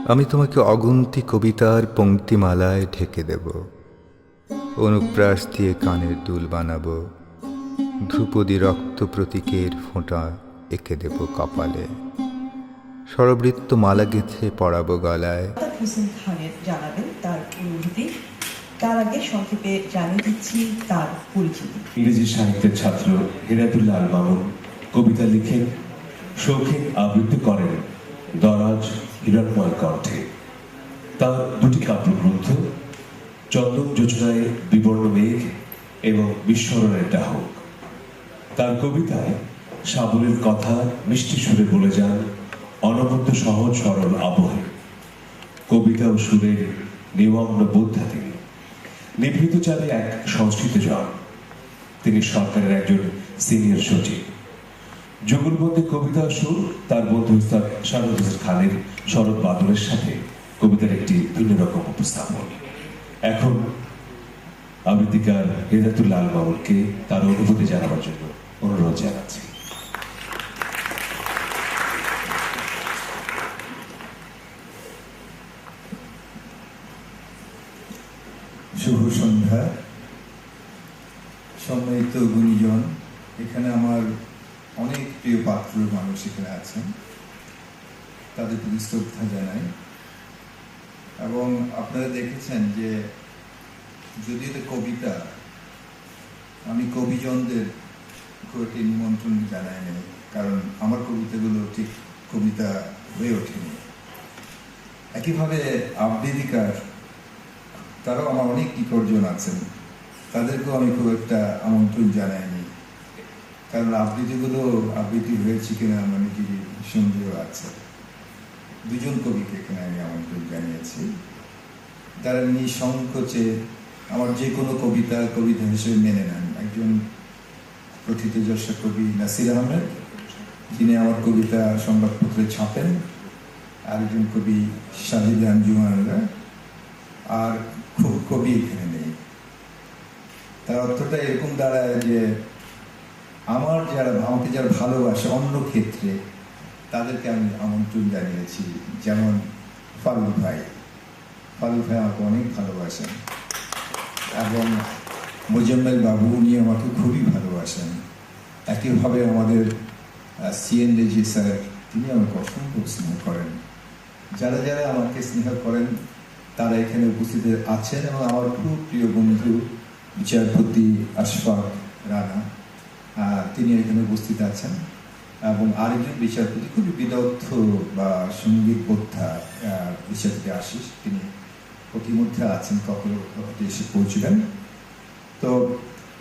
আমি তোমাকে অগুন্তি কবিতার পংক্তিমালায় ঢেকে দেব, অনুপ্রাস দিয়ে কানের দুল বানাবো, ধ্রুপদী রক্ত প্রতীকের ফোঁটা এঁকে দেব কপালে, স্বরবৃত্ত মালা গেঁথে পড়াবো গলায়। হোসেন খানের জানাবেন তার অনুভূতি। তার আগে সংক্ষেপে জানিয়ে দিচ্ছি তার পরিচিতি। ইংরেজি সাহিত্যের ছাত্র হেরাতুল্লাহ আল মামুন কবিতা লিখেন, শৌখিন আবৃত্তি করেন দরাজ হিরণময় কণ্ঠে। তার দুটি কাব্যগ্রন্থ চন্দন যোজনায় বিবর্ণ মেঘ এবং বিস্মরণের ডাহক। তার কবিতায় সাবলীল কথা মিষ্টি সুরে বলে যান অনবদ্য সহজ সরল আবহে। কবিতা ও সুরের নিমগ্ন বোদ্ধা তিনি। নিভৃত চালে এক সংস্কৃত জন। তিনি সরকারের একজন সিনিয়র সচিব। যুগলবন্দি কবিতা সুর তার বন্ধু উস্তাদ শাহাদাত হোসেন খানের শরৎ বাদলের সাথে কবিতার একটি ভিন্ন রকম উপস্থাপন। এখন আবৃত্তিকার হেদায়েতুল্লাহ আল মামুনকে তার অনুভূতি জানাবার জন্য অনুরোধ জানাচ্ছি। শুভ সন্ধ্যা, সম্মানিত গুণীজন। এখানে আমার অনেক প্রিয় পাত্র মানুষ এখানে আছেন, তাদের প্রতি শ্রদ্ধা জানাই। এবং আপনারা দেখেছেন যে যদি এটা কবিতা, আমি কবিজনদের একটি নিমন্ত্রণ জানাই নাই, কারণ আমার কবিতাগুলো ঠিক কবিতা হয়ে ওঠেনি। একইভাবে আবৃত্তিকার তারাও আমার অনেক নিকটজন আছেন, তাদেরকেও আমি খুব একটা আমন্ত্রণ জানাইনি, কারণ আবৃত্তি হয়েছে কিনা আমার নিজেরই সন্দেহ আছে। দুজন কবিকে এখানে আমি আমন্ত্রণ জানিয়েছি, তারা নিঃসংকোচে আমার যে কোনো কবিতা হিসেবে মেনে নেন। একজন প্রথিতযশা কবি নাসির আহমেদ, যিনি আমার কবিতা সংবাদপত্রে ছাপেন, আরেকজন কবি শাহিদ আঞ্জুমানরা, আর খুব কবি এখানে নেই। তার অর্থটা এরকম দাঁড়ায় যে আমাকে যারা ভালোবাসে অন্য ক্ষেত্রে, তাদেরকে আমি আমন্ত্রণ জানিয়েছি। যেমন ফারুক ভাই আমাকে অনেক ভালোবাসেন, এবং মোজাম্মেল বাবু উনি আমাকে খুবই ভালোবাসেন। একইভাবে আমাদের সিএন রেজি স্যার, তিনি আমাকে অসম্ভব স্নেহ করেন। যারা যারা আমাকে স্নেহ করেন তারা এখানে উপস্থিত আছেন, এবং আমার খুব প্রিয় বন্ধু বিচারপতি আশফাক রানা, তিনি এখানে উপস্থিত আছেন, এবং আরেকজন বিচারপতি খুবই বিদগ্ধ বা সঙ্গীত বোদ্ধা বিচারপতি আশিস, তিনি প্রতিমধ্যে আছেন, কখনো এসে পৌঁছবেন। তো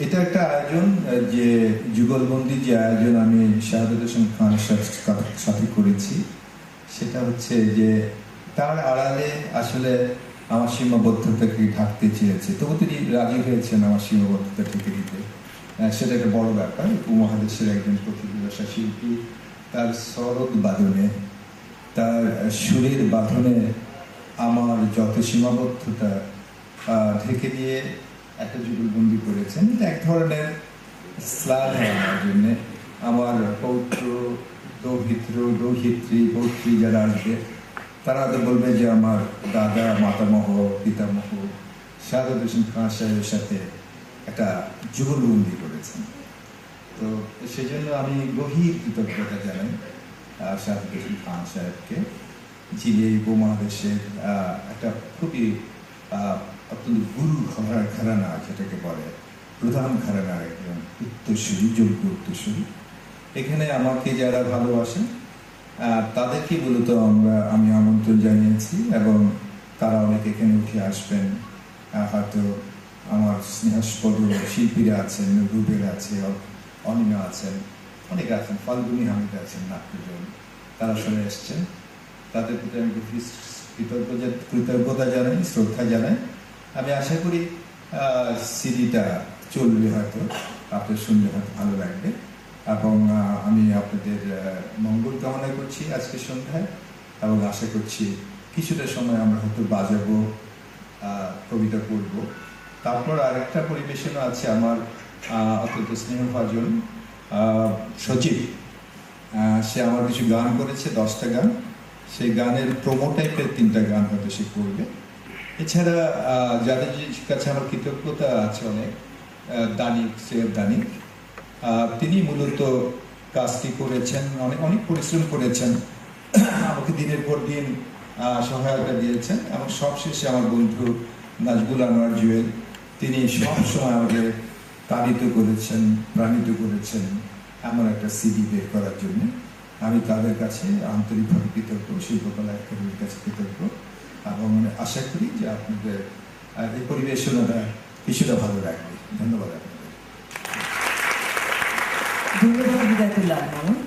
এটা একটা আয়োজন, যে যুগলবন্দি যে আয়োজন আমি শাহাদাত হোসেন খানের সাথে করেছি, সেটা হচ্ছে যে তার আড়ালে আসলে আমার সীমাবদ্ধতাকে ঢাকতে চেয়েছে, তবু তিনি রাজি হয়েছেন আমার সীমাবদ্ধতা ঢেকে দিতে। সেটা একটা বড় ব্যাপার। উপমহাদেশের একজন প্রথিতযশা শিল্পী তার শরৎ বাদনে, তার সুরের বাঁধনে আমার যত সীমাবদ্ধতা ঢেকে দিয়ে একটা যুগলবন্দি করেছেন। এটা এক ধরনের স্লাগ আমার জন্য। আমার পৌত্র, পৌত্রী যারা আসবে, তারা তো বলবে যে আমার দাদা, মাতামহ, পিতামহ শাহাদাত হোসেন খান সাহেবের সাথে একটা যুগলবন্দি করেছেন। তো সেজন্য আমি গভীর কৃতজ্ঞতা জানাই শাহাদাত হোসেন খান সাহেবকে, যিনি এই উপমহাদেশের একটা খুবই অত্যন্ত গুরু ঘরানা, যেটাকে বলে প্রধান ঘরানার একজন উত্তরসূরি, যোগ্য উত্তরসূরি। এখানে আমাকে যারা ভালোবাসেন তাদেরকে মূলত আমি আমন্ত্রণ জানিয়েছি, এবং তারা অনেকে এখানে উঠে আসবেন। হয়তো আমার স্নেহাস্পদ শিল্পীরা আছেন, রুবেল আছে, অনিমা আছেন, অনেকে আছেন, ফাল্গুনি হামিদ আছেন, নাট্যজন, তারা সরে এসছেন। তাদের প্রতি আমি কৃতজ্ঞতা জানাই, শ্রদ্ধা জানাই। আমি আশা করি সিডিটা চলবে, হয়তো আপনাদের শুনলে হয়তো ভালো লাগবে, এবং আমি আপনাদের মঙ্গল কামনা করছি আজকে সন্ধ্যায়, এবং আশা করছি কিছুটা সময় আমরা হয়তো বাজাবো, কবিতা পড়ব। তারপর আরেকটা পরিবেশনও আছে আমার অত্যন্ত স্নেহভাজন সচিব, সে আমার কিছু গান করেছে, 10টা গান, সেই গানের প্রোমো টাইপের 3টা গান হয়তো সে করবে। এছাড়া যাদের কাছে আমার কৃতজ্ঞতা আছে অনেক, দানিক, সৈয়দ দানিক, তিনি মূলত কাজটি করেছেন, অনেক পরিশ্রম করেছেন, আমাকে দিনের পর দিন সহায়তা দিয়েছেন। এবং সবশেষে আমার বন্ধু নাজবুল আনোয়ার জুয়েল, তিনি সবসময় আমাকে তাড়িত করেছেন, প্রাণিত করেছেন এমন একটা সিডি বের করার জন্য। আমি তাদের কাছে আন্তরিকভাবে কৃতজ্ঞ, শিল্পকলা একাডেমির কাছে কৃতজ্ঞ, এবং আশা করি যে আপনাদের এই পরিবেশনাটা কিছুটা ভালো লাগবে। ধন্যবাদ আপনাদের। ধন্যবাদ হিদায়াতুল্লাহ আল মামুন।